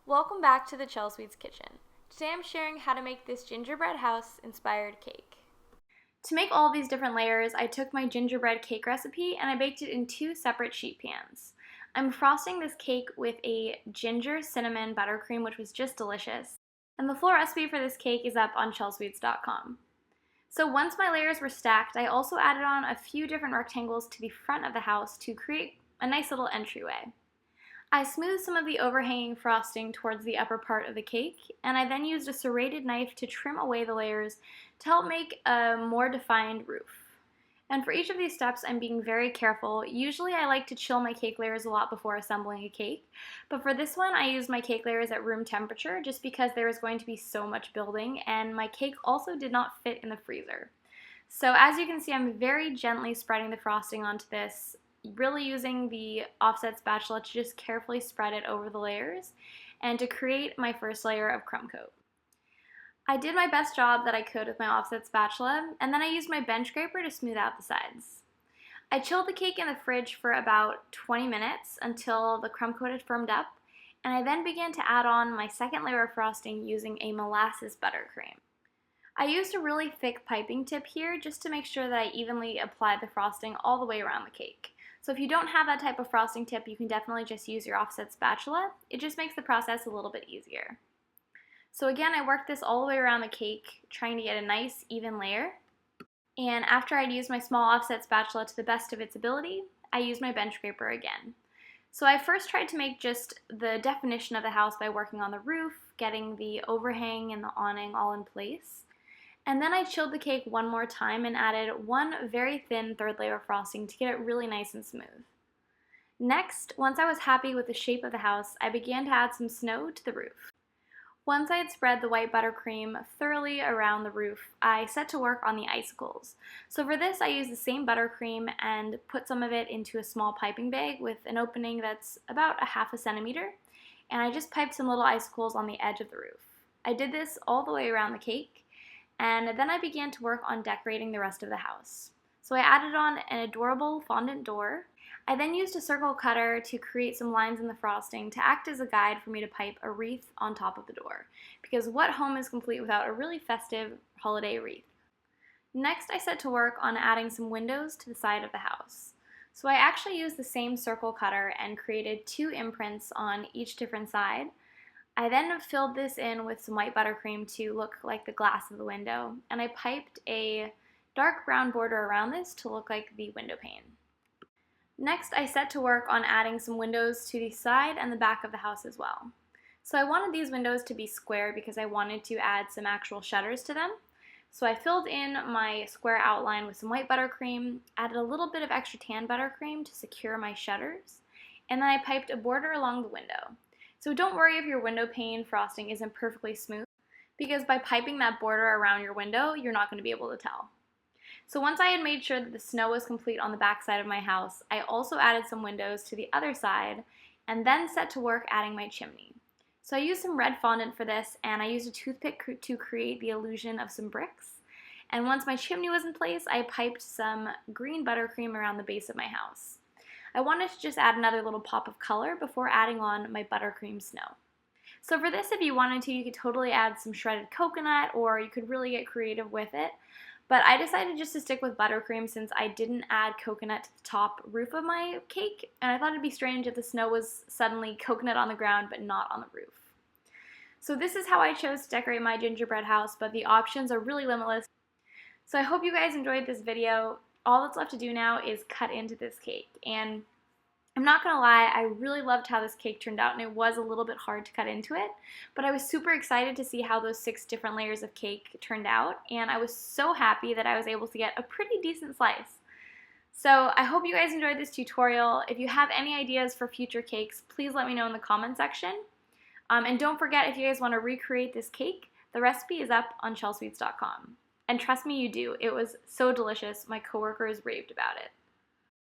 Welcome back to the Chelsweets kitchen. Today I'm sharing how to make this gingerbread house inspired cake. To make all these different layers, I took my gingerbread cake recipe and I baked it in 2 separate sheet pans. I'm frosting this cake with a ginger cinnamon buttercream, which was just delicious. And the full recipe for this cake is up on chelsweets.com. So once my layers were stacked, I also added on a few different rectangles to the front of the house to create a nice little entryway. I smoothed some of the overhanging frosting towards the upper part of the cake, and I then used a serrated knife to trim away the layers to help make a more defined roof. And for each of these steps, I'm being very careful. Usually I like to chill my cake layers a lot before assembling a cake, but for this one I used my cake layers at room temperature just because there was going to be so much building, and my cake also did not fit in the freezer. So as you can see, I'm very gently spreading the frosting onto this, really using the offset spatula to just carefully spread it over the layers and to create my first layer of crumb coat. I did my best job that I could with my offset spatula, and then I used my bench scraper to smooth out the sides. I chilled the cake in the fridge for about 20 minutes until the crumb coat had firmed up, and I then began to add on my second layer of frosting using a molasses buttercream. I used a really thick piping tip here just to make sure that I evenly applied the frosting all the way around the cake. So if you don't have that type of frosting tip, you can definitely just use your offset spatula. It just makes the process a little bit easier. So again, I worked this all the way around the cake, trying to get a nice even layer. And after I'd used my small offset spatula to the best of its ability, I used my bench scraper again. So I first tried to make just the definition of the house by working on the roof, getting the overhang and the awning all in place. And then I chilled the cake one more time and added one very thin third layer of frosting to get it really nice and smooth. Next, once I was happy with the shape of the house, I began to add some snow to the roof. Once I had spread the white buttercream thoroughly around the roof, I set to work on the icicles. So for this, I used the same buttercream and put some of it into a small piping bag with an opening that's about a half a centimeter, and I just piped some little icicles on the edge of the roof. I did this all the way around the cake, and then I began to work on decorating the rest of the house. So I added on an adorable fondant door. I then used a circle cutter to create some lines in the frosting to act as a guide for me to pipe a wreath on top of the door, because what home is complete without a really festive holiday wreath? Next, I set to work on adding some windows to the side of the house. So I actually used the same circle cutter and created 2 imprints on each different side. I then filled this in with some white buttercream to look like the glass of the window, and I piped a dark brown border around this to look like the window pane. Next, I set to work on adding some windows to the side and the back of the house as well. So I wanted these windows to be square because I wanted to add some actual shutters to them. So I filled in my square outline with some white buttercream, added a little bit of extra tan buttercream to secure my shutters, and then I piped a border along the window. So don't worry if your window pane frosting isn't perfectly smooth, because by piping that border around your window, you're not going to be able to tell. So once I had made sure that the snow was complete on the back side of my house, I also added some windows to the other side, and then set to work adding my chimney. So I used some red fondant for this, and I used a toothpick to create the illusion of some bricks. And once my chimney was in place, I piped some green buttercream around the base of my house. I wanted to just add another little pop of color before adding on my buttercream snow. So for this, if you wanted to, you could totally add some shredded coconut, or you could really get creative with it. But I decided just to stick with buttercream since I didn't add coconut to the top roof of my cake, and I thought it'd be strange if the snow was suddenly coconut on the ground but not on the roof. So this is how I chose to decorate my gingerbread house, but the options are really limitless. So I hope you guys enjoyed this video. All that's left to do now is cut into this cake, and I'm not gonna lie, I really loved how this cake turned out, and it was a little bit hard to cut into it, but I was super excited to see how those 6 different layers of cake turned out, and I was so happy that I was able to get a pretty decent slice. So I hope you guys enjoyed this tutorial. If you have any ideas for future cakes, please let me know in the comment section. And don't forget, if you guys want to recreate this cake, the recipe is up on chelsweets.com. And trust me, you do. It was so delicious. My coworkers raved about it.